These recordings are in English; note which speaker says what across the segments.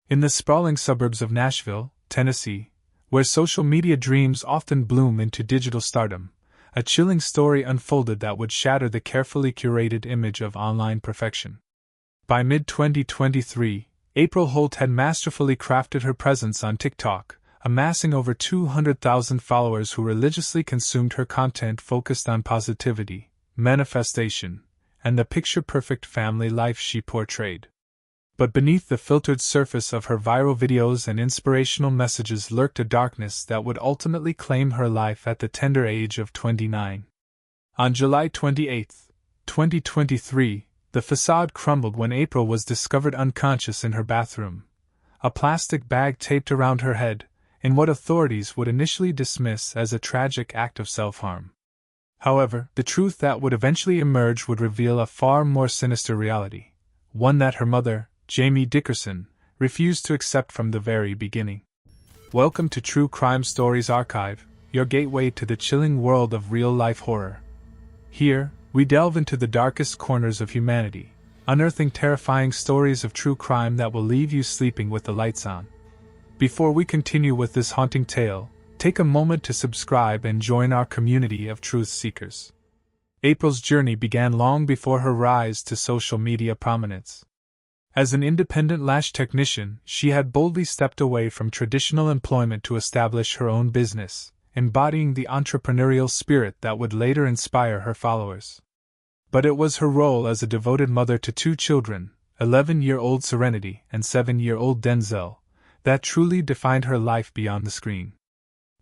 Speaker 1: In the sprawling suburbs of Nashville, Tennessee, where social media dreams often bloom into digital stardom, a chilling story unfolded that would shatter the carefully curated image of online perfection. By mid-2023, April Holt had masterfully crafted her presence on TikTok, amassing over 200,000 followers who religiously consumed her content focused on positivity, manifestation, and the picture-perfect family life she portrayed. But beneath the filtered surface of her viral videos and inspirational messages lurked a darkness that would ultimately claim her life at the tender age of 29. On July 28, 2023, the facade crumbled when April was discovered unconscious in her bathroom, a plastic bag taped around her head, in what authorities would initially dismiss as a tragic act of self-harm. However, the truth that would eventually emerge would reveal a far more sinister reality, one that her mother, Jamie Dickerson, refused to accept from the very beginning. Welcome to True Crime Stories Archive, your gateway to the chilling world of real-life horror. Here, we delve into the darkest corners of humanity, unearthing terrifying stories of true crime that will leave you sleeping with the lights on. Before we continue with this haunting tale, take a moment to subscribe and join our community of truth seekers. April's journey began long before her rise to social media prominence. As an independent lash technician, she had boldly stepped away from traditional employment to establish her own business, embodying the entrepreneurial spirit that would later inspire her followers. But it was her role as a devoted mother to two children, 11-year-old Serenity and 7-year-old Denzel, that truly defined her life beyond the screen.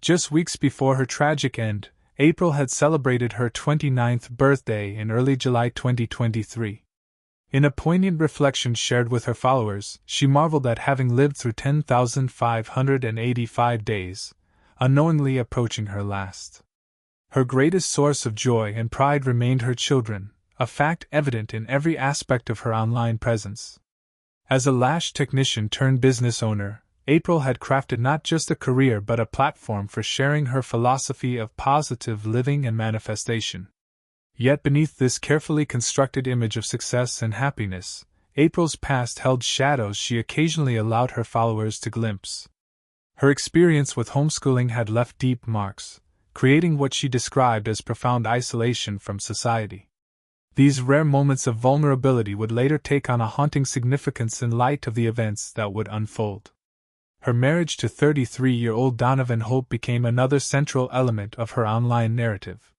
Speaker 1: Just weeks before her tragic end, April had celebrated her 29th birthday in early July 2023. In a poignant reflection shared with her followers, she marveled at having lived through 10,585 days, unknowingly approaching her last. Her greatest source of joy and pride remained her children, a fact evident in every aspect of her online presence. As a lash technician turned business owner, April had crafted not just a career but a platform for sharing her philosophy of positive living and manifestation. Yet beneath this carefully constructed image of success and happiness, April's past held shadows she occasionally allowed her followers to glimpse. Her experience with homeschooling had left deep marks, creating what she described as profound isolation from society. These rare moments of vulnerability would later take on a haunting significance in light of the events that would unfold. Her marriage to 33-year-old Donovan Hope became another central element of her online narrative.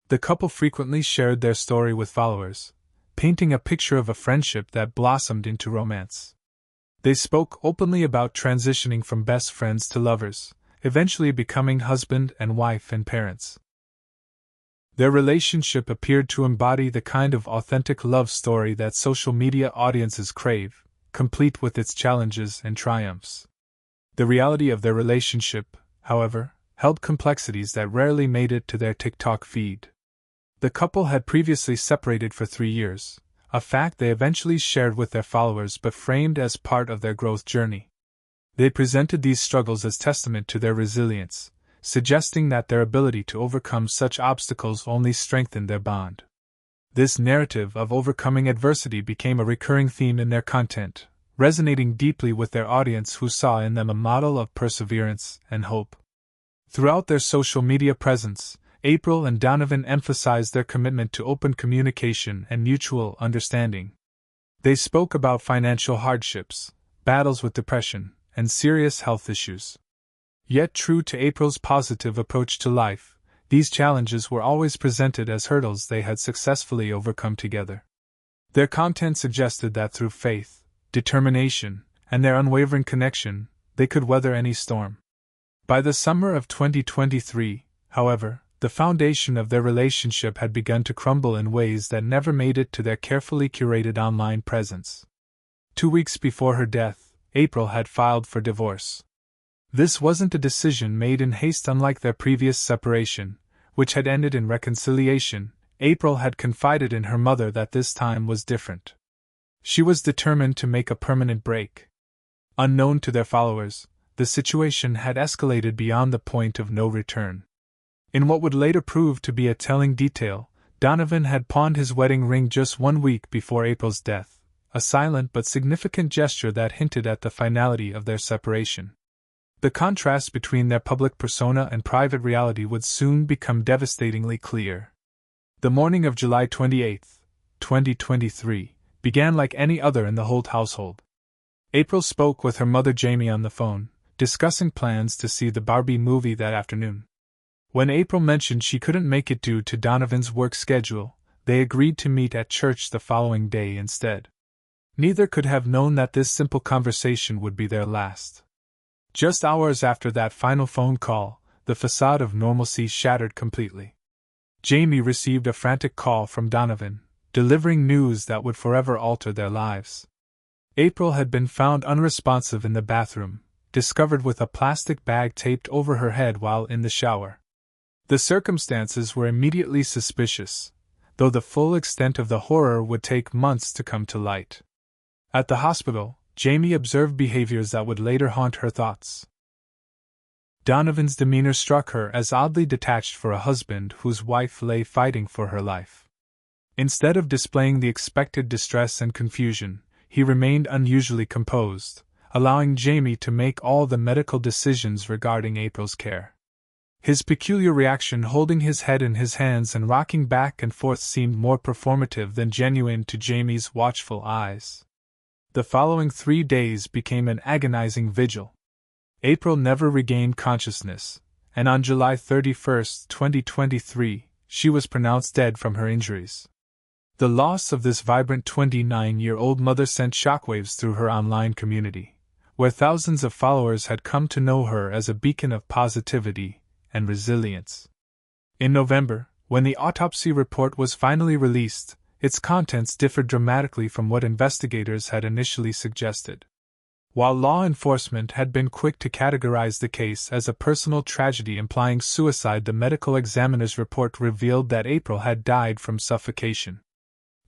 Speaker 1: The couple frequently shared their story with followers, painting a picture of a friendship that blossomed into romance. They spoke openly about transitioning from best friends to lovers, eventually becoming husband and wife and parents. Their relationship appeared to embody the kind of authentic love story that social media audiences crave, complete with its challenges and triumphs. The reality of their relationship, however, held complexities that rarely made it to their TikTok feed. The couple had previously separated for 3 years, a fact they eventually shared with their followers but framed as part of their growth journey. They presented these struggles as testament to their resilience, suggesting that their ability to overcome such obstacles only strengthened their bond. This narrative of overcoming adversity became a recurring theme in their content, resonating deeply with their audience who saw in them a model of perseverance and hope. Throughout their social media presence, April and Donovan emphasized their commitment to open communication and mutual understanding. They spoke about financial hardships, battles with depression, and serious health issues. Yet true to April's positive approach to life, these challenges were always presented as hurdles they had successfully overcome together. Their content suggested that through faith, determination, and their unwavering connection, they could weather any storm. By the summer of 2023, however, the foundation of their relationship had begun to crumble in ways that never made it to their carefully curated online presence. 2 weeks before her death, April had filed for divorce. This wasn't a decision made in haste unlike their previous separation, which had ended in reconciliation. April had confided in her mother that this time was different. She was determined to make a permanent break. Unknown to their followers, the situation had escalated beyond the point of no return. In what would later prove to be a telling detail, Donovan had pawned his wedding ring just 1 week before April's death, a silent but significant gesture that hinted at the finality of their separation. The contrast between their public persona and private reality would soon become devastatingly clear. The morning of July 28, 2023, began like any other in the Holt household. April spoke with her mother Jamie on the phone, discussing plans to see the Barbie movie that afternoon. When April mentioned she couldn't make it due to Donovan's work schedule, they agreed to meet at church the following day instead. Neither could have known that this simple conversation would be their last. Just hours after that final phone call, the facade of normalcy shattered completely. Jamie received a frantic call from Donovan, delivering news that would forever alter their lives. April had been found unresponsive in the bathroom, discovered with a plastic bag taped over her head while in the shower. The circumstances were immediately suspicious, though the full extent of the horror would take months to come to light. At the hospital, Jamie observed behaviors that would later haunt her thoughts. Donovan's demeanor struck her as oddly detached for a husband whose wife lay fighting for her life. Instead of displaying the expected distress and confusion, he remained unusually composed, allowing Jamie to make all the medical decisions regarding April's care. His peculiar reaction, holding his head in his hands and rocking back and forth, seemed more performative than genuine to Jamie's watchful eyes. The following 3 days became an agonizing vigil. April never regained consciousness, and on July 31, 2023, she was pronounced dead from her injuries. The loss of this vibrant 29-year-old mother sent shockwaves through her online community, where thousands of followers had come to know her as a beacon of positivity and resilience. In November, when the autopsy report was finally released, its contents differed dramatically from what investigators had initially suggested. While law enforcement had been quick to categorize the case as a personal tragedy implying suicide, the medical examiner's report revealed that April had died from suffocation.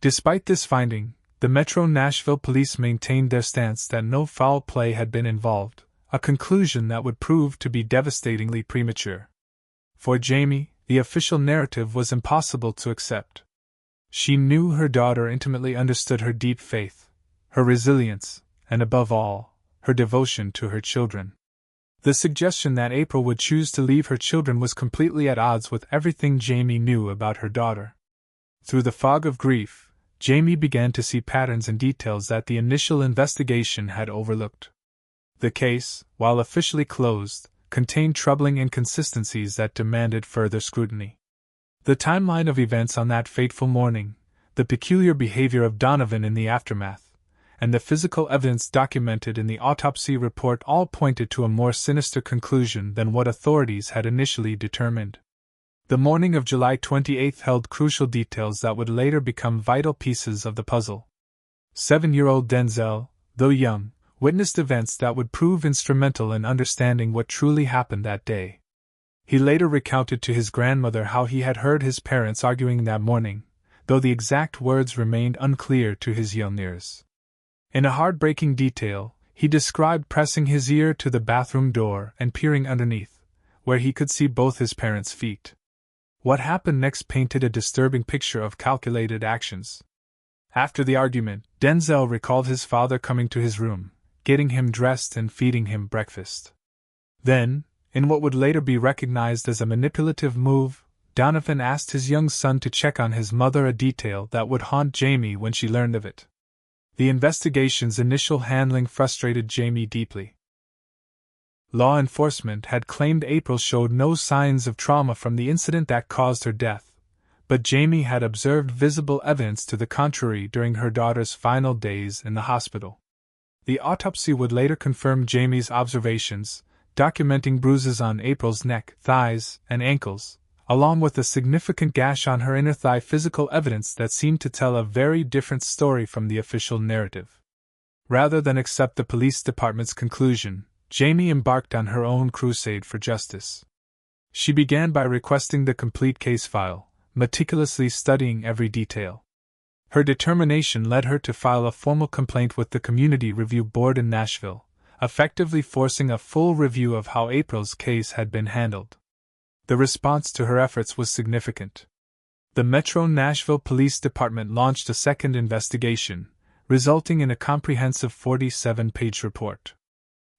Speaker 1: Despite this finding, the Metro Nashville police maintained their stance that no foul play had been involved, a conclusion that would prove to be devastatingly premature. For Jamie, the official narrative was impossible to accept. She knew her daughter intimately, understood her deep faith, her resilience, and above all, her devotion to her children. The suggestion that April would choose to leave her children was completely at odds with everything Jamie knew about her daughter. Through the fog of grief, Jamie began to see patterns and details that the initial investigation had overlooked. The case, while officially closed, contained troubling inconsistencies that demanded further scrutiny. The timeline of events on that fateful morning, the peculiar behavior of Donovan in the aftermath, and the physical evidence documented in the autopsy report all pointed to a more sinister conclusion than what authorities had initially determined. The morning of July 28 held crucial details that would later become vital pieces of the puzzle. 7-year-old Denzel, though young, witnessed events that would prove instrumental in understanding what truly happened that day. He later recounted to his grandmother how he had heard his parents arguing that morning, though the exact words remained unclear to his young ears. In a heartbreaking detail, he described pressing his ear to the bathroom door and peering underneath, where he could see both his parents' feet. What happened next painted a disturbing picture of calculated actions. After the argument, Denzel recalled his father coming to his room, getting him dressed and feeding him breakfast. Then, in what would later be recognized as a manipulative move, Donovan asked his young son to check on his mother, a detail that would haunt Jamie when she learned of it. The investigation's initial handling frustrated Jamie deeply. Law enforcement had claimed April showed no signs of trauma from the incident that caused her death, but Jamie had observed visible evidence to the contrary during her daughter's final days in the hospital. The autopsy would later confirm Jamie's observations, documenting bruises on April's neck, thighs, and ankles, along with a significant gash on her inner thigh, physical evidence that seemed to tell a very different story from the official narrative. Rather than accept the police department's conclusion, Jamie embarked on her own crusade for justice. She began by requesting the complete case file, meticulously studying every detail. Her determination led her to file a formal complaint with the Community Review Board in Nashville, effectively forcing a full review of how April's case had been handled. The response to her efforts was significant. The Metro Nashville Police Department launched a second investigation, resulting in a comprehensive 47-page report.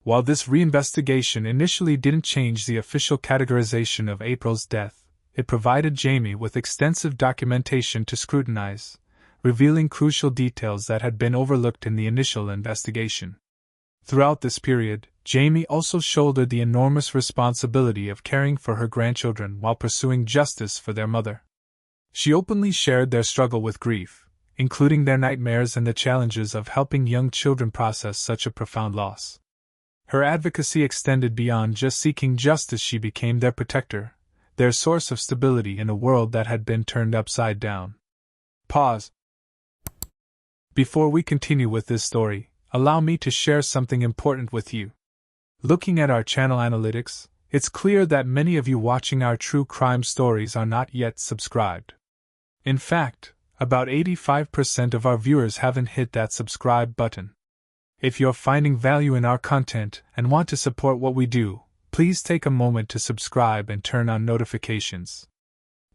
Speaker 1: While this reinvestigation initially didn't change the official categorization of April's death, it provided Jamie with extensive documentation to scrutinize, revealing crucial details that had been overlooked in the initial investigation. Throughout this period, Jamie also shouldered the enormous responsibility of caring for her grandchildren while pursuing justice for their mother. She openly shared their struggle with grief, including their nightmares and the challenges of helping young children process such a profound loss. Her advocacy extended beyond just seeking justice. She became their protector, their source of stability in a world that had been turned upside down. Pause. Before we continue with this story, allow me to share something important with you. Looking at our channel analytics, it's clear that many of you watching our true crime stories are not yet subscribed. In fact, about 85% of our viewers haven't hit that subscribe button. If you're finding value in our content and want to support what we do, please take a moment to subscribe and turn on notifications.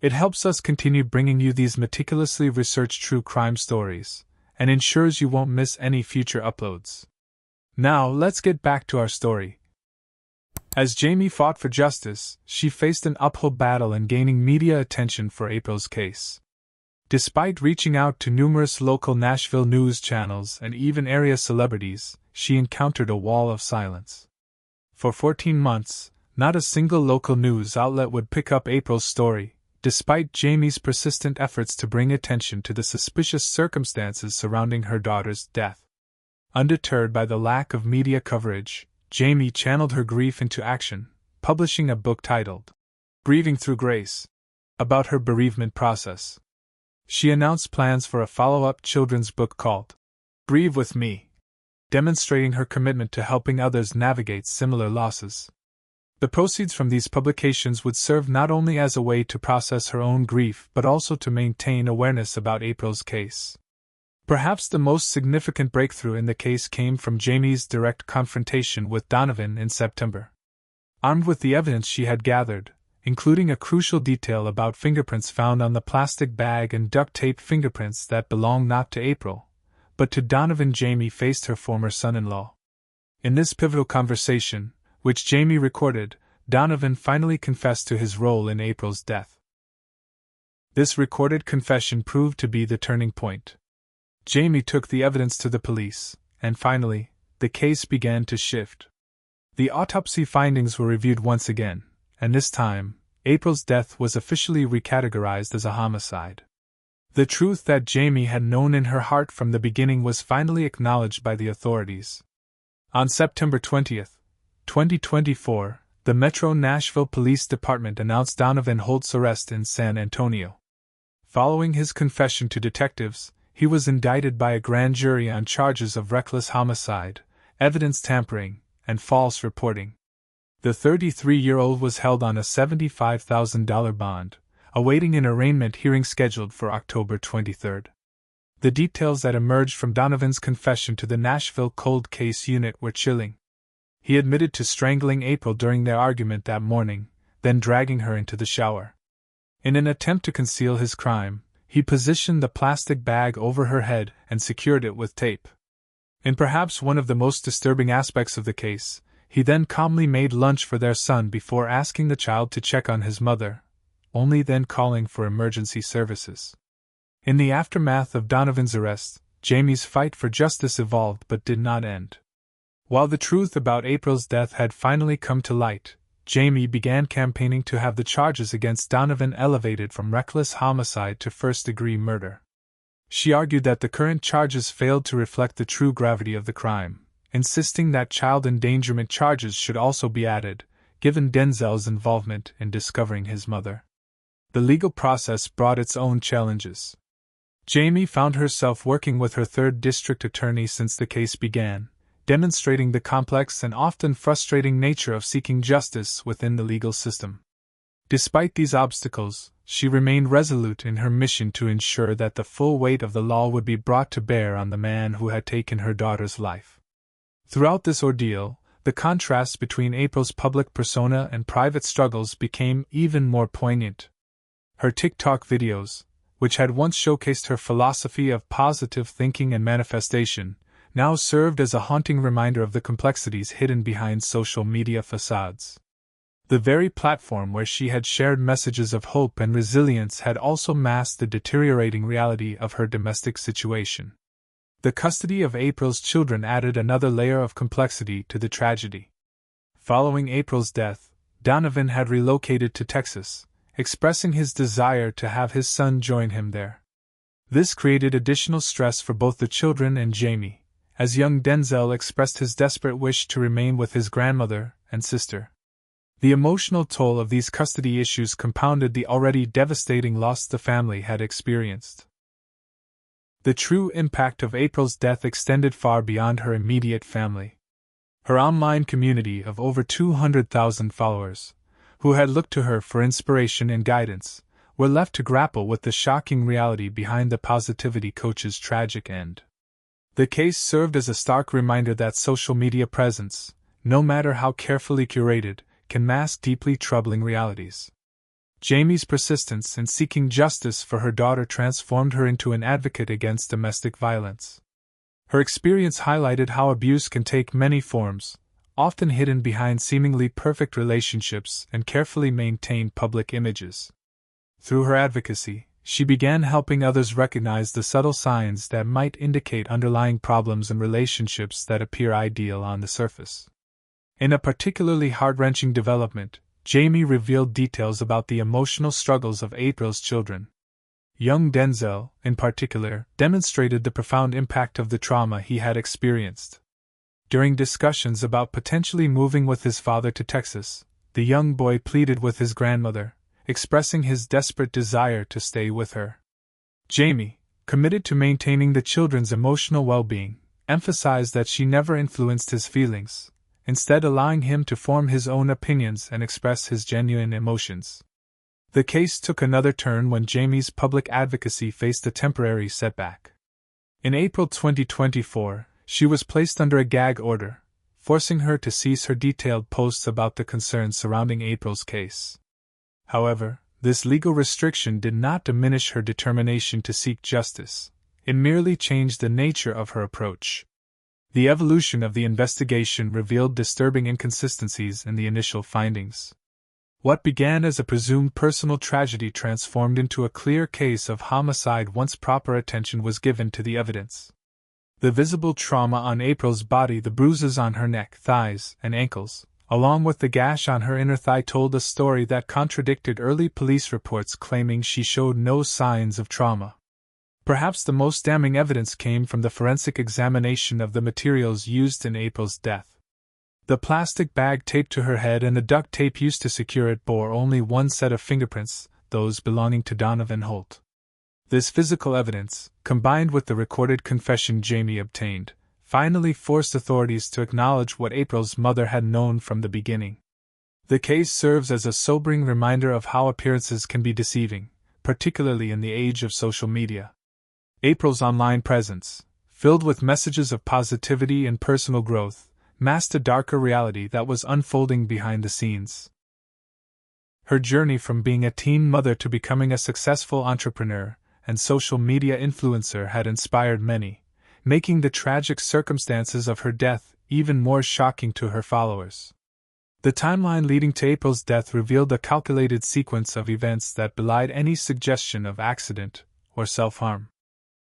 Speaker 1: It helps us continue bringing you these meticulously researched true crime stories, and ensures you won't miss any future uploads. Now, let's get back to our story. As Jamie fought for justice, she faced an uphill battle in gaining media attention for April's case. Despite reaching out to numerous local Nashville news channels and even area celebrities, she encountered a wall of silence. For 14 months, not a single local news outlet would pick up April's story, despite Jamie's persistent efforts to bring attention to the suspicious circumstances surrounding her daughter's death. Undeterred by the lack of media coverage, Jamie channeled her grief into action, publishing a book titled Grieving Through Grace, about her bereavement process. She announced plans for a follow-up children's book called Grieve With Me, demonstrating her commitment to helping others navigate similar losses. The proceeds from these publications would serve not only as a way to process her own grief but also to maintain awareness about April's case. Perhaps the most significant breakthrough in the case came from Jamie's direct confrontation with Donovan in September. Armed with the evidence she had gathered, including a crucial detail about fingerprints found on the plastic bag and duct-taped fingerprints that belonged not to April, but to Donovan, Jamie faced her former son-in-law. In this pivotal conversation, which Jamie recorded, Donovan finally confessed to his role in April's death. This recorded confession proved to be the turning point. Jamie took the evidence to the police, and finally, the case began to shift. The autopsy findings were reviewed once again, and this time, April's death was officially recategorized as a homicide. The truth that Jamie had known in her heart from the beginning was finally acknowledged by the authorities. On September 20, 2024, the Metro Nashville Police Department announced Donovan Holt's arrest in San Antonio. Following his confession to detectives, he was indicted by a grand jury on charges of reckless homicide, evidence tampering, and false reporting. The 33-year-old was held on a $75,000 bond, awaiting an arraignment hearing scheduled for October 23. The details that emerged from Donovan's confession to the Nashville Cold Case Unit were chilling. He admitted to strangling April during their argument that morning, then dragging her into the shower. In an attempt to conceal his crime, he positioned the plastic bag over her head and secured it with tape. In perhaps one of the most disturbing aspects of the case, he then calmly made lunch for their son before asking the child to check on his mother, only then calling for emergency services. In the aftermath of Donovan's arrest, Jamie's fight for justice evolved but did not end. While the truth about April's death had finally come to light, Jamie began campaigning to have the charges against Donovan elevated from reckless homicide to first-degree murder. She argued that the current charges failed to reflect the true gravity of the crime, insisting that child endangerment charges should also be added, given Denzel's involvement in discovering his mother. The legal process brought its own challenges. Jamie found herself working with her third district attorney since the case began, demonstrating the complex and often frustrating nature of seeking justice within the legal system. Despite these obstacles, she remained resolute in her mission to ensure that the full weight of the law would be brought to bear on the man who had taken her daughter's life. Throughout this ordeal, the contrast between April's public persona and private struggles became even more poignant. Her TikTok videos, which had once showcased her philosophy of positive thinking and manifestation, now served as a haunting reminder of the complexities hidden behind social media facades. The very platform where she had shared messages of hope and resilience had also masked the deteriorating reality of her domestic situation. The custody of April's children added another layer of complexity to the tragedy. Following April's death, Donovan had relocated to Texas, expressing his desire to have his son join him there. This created additional stress for both the children and Jamie, as young Denzel expressed his desperate wish to remain with his grandmother and sister. The emotional toll of these custody issues compounded the already devastating loss the family had experienced. The true impact of April's death extended far beyond her immediate family. Her online community of over 200,000 followers, who had looked to her for inspiration and guidance, were left to grapple with the shocking reality behind the positivity coach's tragic end. The case served as a stark reminder that social media presence, no matter how carefully curated, can mask deeply troubling realities. Jamie's persistence in seeking justice for her daughter transformed her into an advocate against domestic violence. Her experience highlighted how abuse can take many forms, often hidden behind seemingly perfect relationships and carefully maintained public images. Through her advocacy, she began helping others recognize the subtle signs that might indicate underlying problems in relationships that appear ideal on the surface. In a particularly heart-wrenching development, Jamie revealed details about the emotional struggles of April's children. Young Denzel, in particular, demonstrated the profound impact of the trauma he had experienced. During discussions about potentially moving with his father to Texas, the young boy pleaded with his grandmother, expressing his desperate desire to stay with her. Jamie, committed to maintaining the children's emotional well-being, emphasized that she never influenced his feelings, instead allowing him to form his own opinions and express his genuine emotions. The case took another turn when Jamie's public advocacy faced a temporary setback. In April 2024, she was placed under a gag order, forcing her to cease her detailed posts about the concerns surrounding April's case. However, this legal restriction did not diminish her determination to seek justice. It merely changed the nature of her approach. The evolution of the investigation revealed disturbing inconsistencies in the initial findings. What began as a presumed personal tragedy transformed into a clear case of homicide once proper attention was given to the evidence. The visible trauma on April's body, the bruises on her neck, thighs, and ankles, along with the gash on her inner thigh, told a story that contradicted early police reports claiming she showed no signs of trauma. Perhaps the most damning evidence came from the forensic examination of the materials used in April's death. The plastic bag taped to her head and the duct tape used to secure it bore only one set of fingerprints, those belonging to Donovan Holt. This physical evidence, combined with the recorded confession Jamie obtained, finally forced authorities to acknowledge what April's mother had known from the beginning. The case serves as a sobering reminder of how appearances can be deceiving, particularly in the age of social media. April's online presence, filled with messages of positivity and personal growth, masked a darker reality that was unfolding behind the scenes. Her journey from being a teen mother to becoming a successful entrepreneur and social media influencer had inspired many, making the tragic circumstances of her death even more shocking to her followers. The timeline leading to April's death revealed a calculated sequence of events that belied any suggestion of accident or self-harm.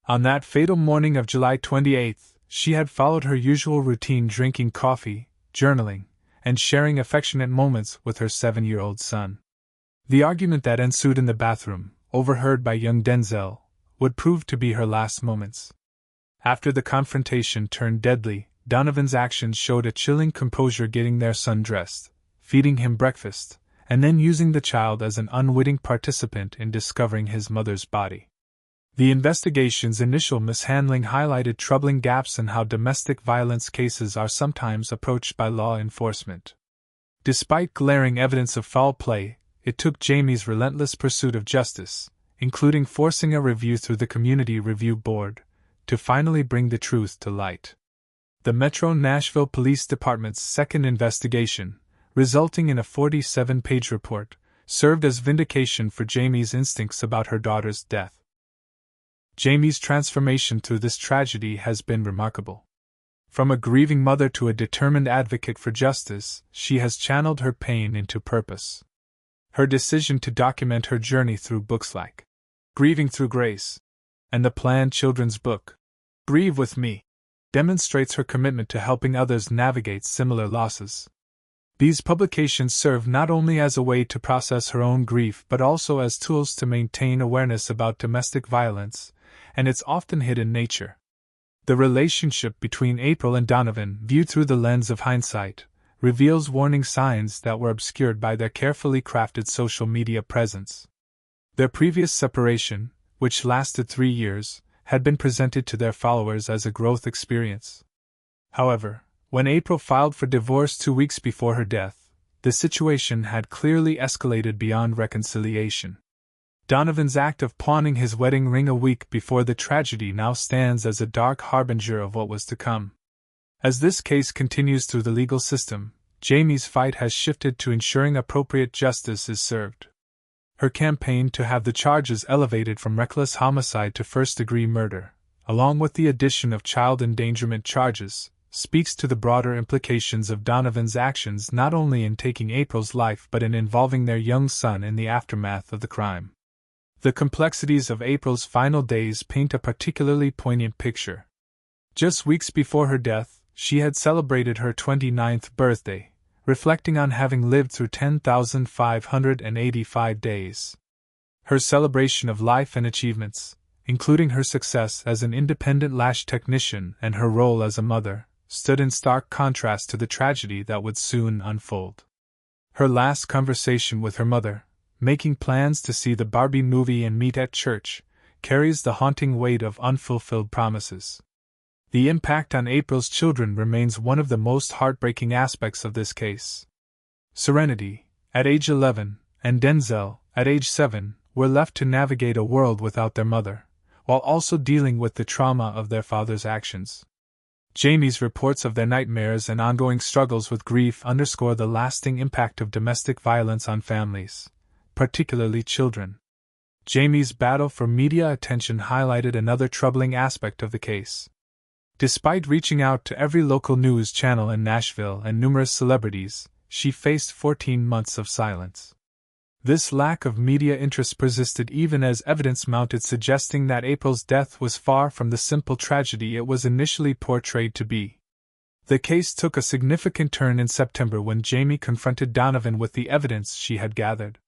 Speaker 1: On that fatal morning of July 28, she had followed her usual routine, drinking coffee, journaling, and sharing affectionate moments with her 7-year-old son. The argument that ensued in the bathroom, overheard by young Denzel, would prove to be her last moments. After the confrontation turned deadly, Donovan's actions showed a chilling composure, getting their son dressed, feeding him breakfast, and then using the child as an unwitting participant in discovering his mother's body. The investigation's initial mishandling highlighted troubling gaps in how domestic violence cases are sometimes approached by law enforcement. Despite glaring evidence of foul play, it took Jamie's relentless pursuit of justice, including forcing a review through the Community Review Board, to finally bring the truth to light. The Metro Nashville Police Department's second investigation, resulting in a 47-page report, served as vindication for Jamie's instincts about her daughter's death. Jamie's transformation through this tragedy has been remarkable. From a grieving mother to a determined advocate for justice, she has channeled her pain into purpose. Her decision to document her journey through books like Grieving Through Grace and the planned children's book, Grieve With Me, demonstrates her commitment to helping others navigate similar losses. These publications serve not only as a way to process her own grief but also as tools to maintain awareness about domestic violence and its often hidden nature. The relationship between April and Donovan, viewed through the lens of hindsight, reveals warning signs that were obscured by their carefully crafted social media presence. Their previous separation, which lasted 3 years, had been presented to their followers as a growth experience. However, when April filed for divorce 2 weeks before her death, the situation had clearly escalated beyond reconciliation. Donovan's act of pawning his wedding ring a week before the tragedy now stands as a dark harbinger of what was to come. As this case continues through the legal system, Jamie's fight has shifted to ensuring appropriate justice is served. Her campaign to have the charges elevated from reckless homicide to first-degree murder, along with the addition of child endangerment charges, speaks to the broader implications of Donovan's actions not only in taking April's life but in involving their young son in the aftermath of the crime. The complexities of April's final days paint a particularly poignant picture. Just weeks before her death, she had celebrated her 29th birthday, reflecting on having lived through 10,585 days. Her celebration of life and achievements, including her success as an independent lash technician and her role as a mother, stood in stark contrast to the tragedy that would soon unfold. Her last conversation with her mother, making plans to see the Barbie movie and meet at church, carries the haunting weight of unfulfilled promises. The impact on April's children remains one of the most heartbreaking aspects of this case. Serenity, at age 11, and Denzel, at age 7, were left to navigate a world without their mother, while also dealing with the trauma of their father's actions. Jamie's reports of their nightmares and ongoing struggles with grief underscore the lasting impact of domestic violence on families, particularly children. Jamie's battle for media attention highlighted another troubling aspect of the case. Despite reaching out to every local news channel in Nashville and numerous celebrities, she faced 14 months of silence. This lack of media interest persisted even as evidence mounted, suggesting that April's death was far from the simple tragedy it was initially portrayed to be. The case took a significant turn in September when Jamie confronted Donovan with the evidence she had gathered.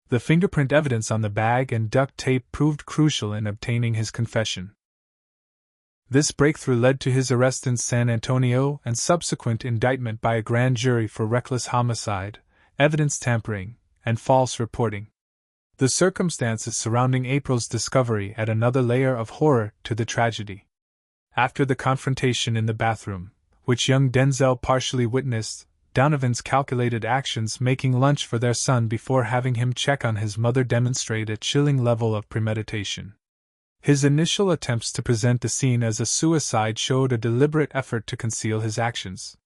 Speaker 1: The fingerprint evidence on the bag and duct tape proved crucial in obtaining his confession. This breakthrough led to his arrest in San Antonio and subsequent indictment by a grand jury for reckless homicide, evidence tampering, and false reporting. The circumstances surrounding April's discovery add another layer of horror to the tragedy. After the confrontation in the bathroom, which young Denzel partially witnessed, Donovan's calculated actions making lunch for their son before having him check on his mother demonstrate a chilling level of premeditation. His initial attempts to present the scene as a suicide showed a deliberate effort to conceal his actions.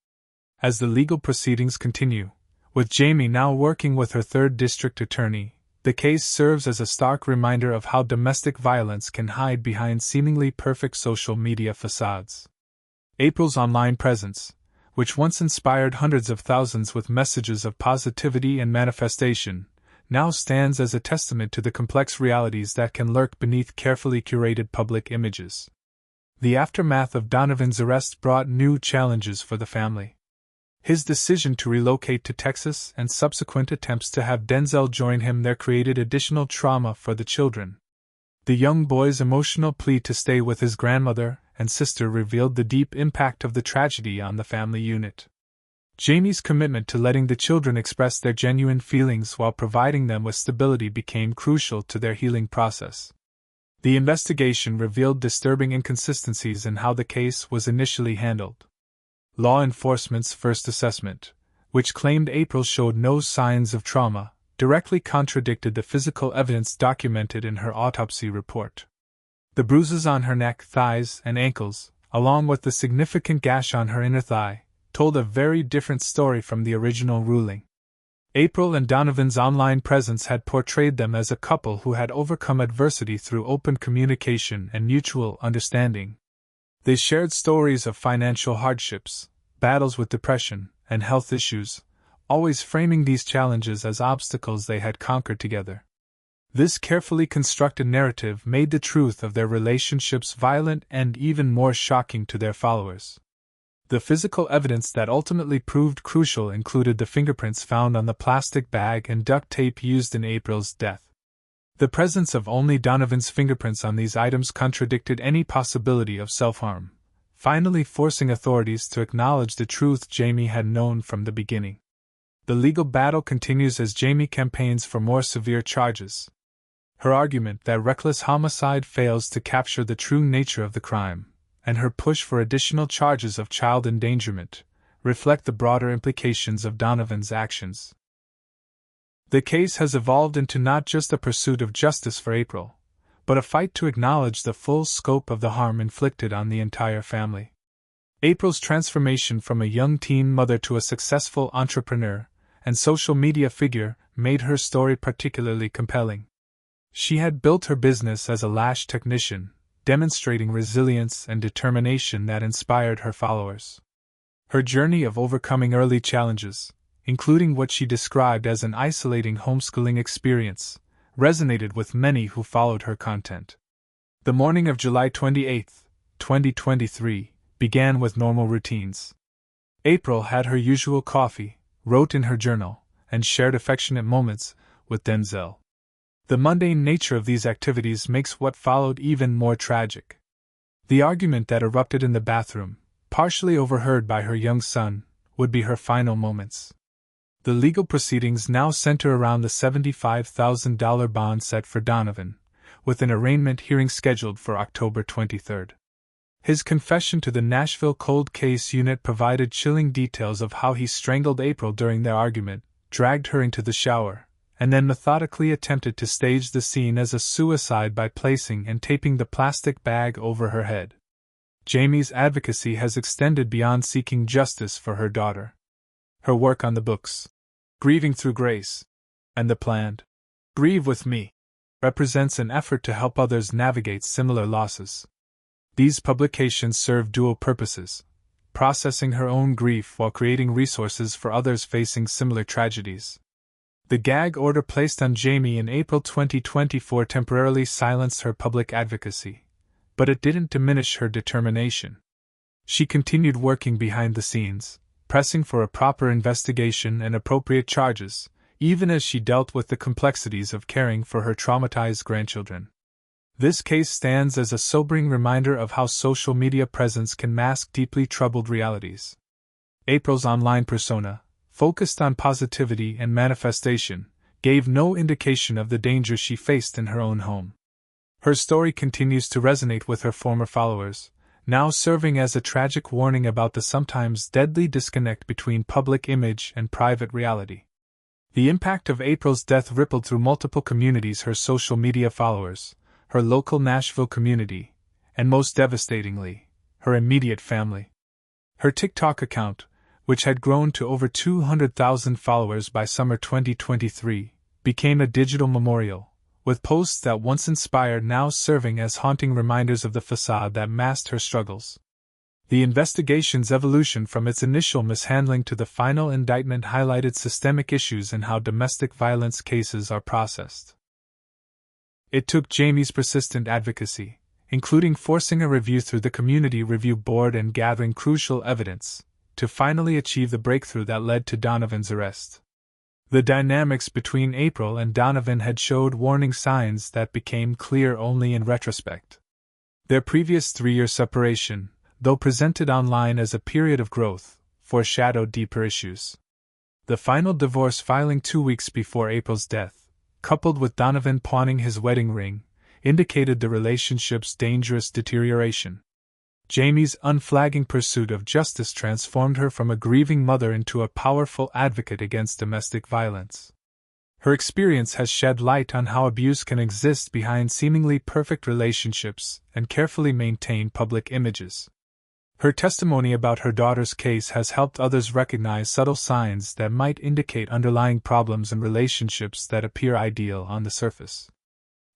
Speaker 1: As the legal proceedings continue, with Jamie now working with her 3rd district attorney, the case serves as a stark reminder of how domestic violence can hide behind seemingly perfect social media facades. April's online presence, which once inspired hundreds of thousands with messages of positivity and manifestation, now stands as a testament to the complex realities that can lurk beneath carefully curated public images. The aftermath of Donovan's arrest brought new challenges for the family. His decision to relocate to Texas and subsequent attempts to have Denzel join him there created additional trauma for the children. The young boy's emotional plea to stay with his grandmother and sister revealed the deep impact of the tragedy on the family unit. Jamie's commitment to letting the children express their genuine feelings while providing them with stability became crucial to their healing process. The investigation revealed disturbing inconsistencies in how the case was initially handled. Law enforcement's first assessment, which claimed April showed no signs of trauma, directly contradicted the physical evidence documented in her autopsy report. The bruises on her neck, thighs, and ankles, along with the significant gash on her inner thigh, told a very different story from the original ruling. April and Donovan's online presence had portrayed them as a couple who had overcome adversity through open communication and mutual understanding. They shared stories of financial hardships, battles with depression, and health issues, always framing these challenges as obstacles they had conquered together. This carefully constructed narrative made the truth of their relationships violent and even more shocking to their followers. The physical evidence that ultimately proved crucial included the fingerprints found on the plastic bag and duct tape used in April's death. The presence of only Donovan's fingerprints on these items contradicted any possibility of self-harm, finally forcing authorities to acknowledge the truth Jamie had known from the beginning. The legal battle continues as Jamie campaigns for more severe charges. Her argument that reckless homicide fails to capture the true nature of the crime, and her push for additional charges of child endangerment, reflect the broader implications of Donovan's actions. The case has evolved into not just a pursuit of justice for April, but a fight to acknowledge the full scope of the harm inflicted on the entire family. April's transformation from a young teen mother to a successful entrepreneur and social media figure made her story particularly compelling. She had built her business as a lash technician, demonstrating resilience and determination that inspired her followers. Her journey of overcoming early challenges, including what she described as an isolating homeschooling experience, resonated with many who followed her content. The morning of July 28, 2023, began with normal routines. April had her usual coffee, wrote in her journal, and shared affectionate moments with Denzel. The mundane nature of these activities makes what followed even more tragic. The argument that erupted in the bathroom, partially overheard by her young son, would be her final moments. The legal proceedings now center around the $75,000 bond set for Donovan, with an arraignment hearing scheduled for October 23. His confession to the Nashville Cold Case Unit provided chilling details of how he strangled April during their argument, dragged her into the shower, and then methodically attempted to stage the scene as a suicide by placing and taping the plastic bag over her head. Jamie's advocacy has extended beyond seeking justice for her daughter. Her work on the books, Grieving Through Grace, and the planned Grieve With Me, represents an effort to help others navigate similar losses. These publications serve dual purposes: processing her own grief while creating resources for others facing similar tragedies. The gag order placed on Jamie in April 2024 temporarily silenced her public advocacy, but it didn't diminish her determination. She continued working behind the scenes, pressing for a proper investigation and appropriate charges, even as she dealt with the complexities of caring for her traumatized grandchildren. This case stands as a sobering reminder of how social media presence can mask deeply troubled realities. April's online persona, focused on positivity and manifestation, gave no indication of the danger she faced in her own home. Her story continues to resonate with her former followers, now serving as a tragic warning about the sometimes deadly disconnect between public image and private reality. The impact of April's death rippled through multiple communities: her social media followers, her local Nashville community, and most devastatingly, her immediate family. Her TikTok account, which had grown to over 200,000 followers by summer 2023, became a digital memorial, with posts that once inspired now serving as haunting reminders of the facade that masked her struggles. The investigation's evolution from its initial mishandling to the final indictment highlighted systemic issues in how domestic violence cases are processed. It took Jamie's persistent advocacy, including forcing a review through the Community Review Board and gathering crucial evidence, to finally achieve the breakthrough that led to Donovan's arrest. The dynamics between April and Donovan had showed warning signs that became clear only in retrospect. Their previous 3-year separation, though presented online as a period of growth, foreshadowed deeper issues. The final divorce filing 2 weeks before April's death, coupled with Donovan pawning his wedding ring, indicated the relationship's dangerous deterioration. Jamie's unflagging pursuit of justice transformed her from a grieving mother into a powerful advocate against domestic violence. Her experience has shed light on how abuse can exist behind seemingly perfect relationships and carefully maintained public images. Her testimony about her daughter's case has helped others recognize subtle signs that might indicate underlying problems in relationships that appear ideal on the surface.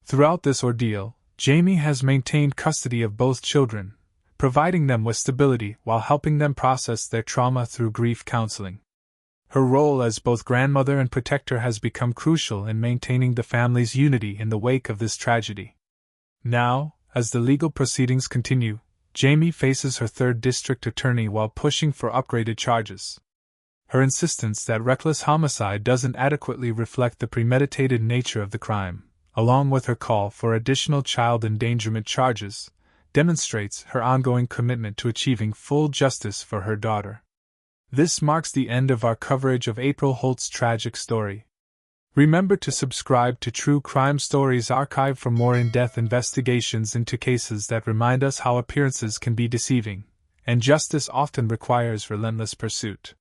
Speaker 1: Throughout this ordeal, Jamie has maintained custody of both children, providing them with stability while helping them process their trauma through grief counseling. Her role as both grandmother and protector has become crucial in maintaining the family's unity in the wake of this tragedy. Now, as the legal proceedings continue, Jamie faces her third district attorney while pushing for upgraded charges. Her insistence that reckless homicide doesn't adequately reflect the premeditated nature of the crime, along with her call for additional child endangerment charges, demonstrates her ongoing commitment to achieving full justice for her daughter. This marks the end of our coverage of April Holt's tragic story. Remember to subscribe to True Crime Stories Archive for more in-depth investigations into cases that remind us how appearances can be deceiving, and justice often requires relentless pursuit.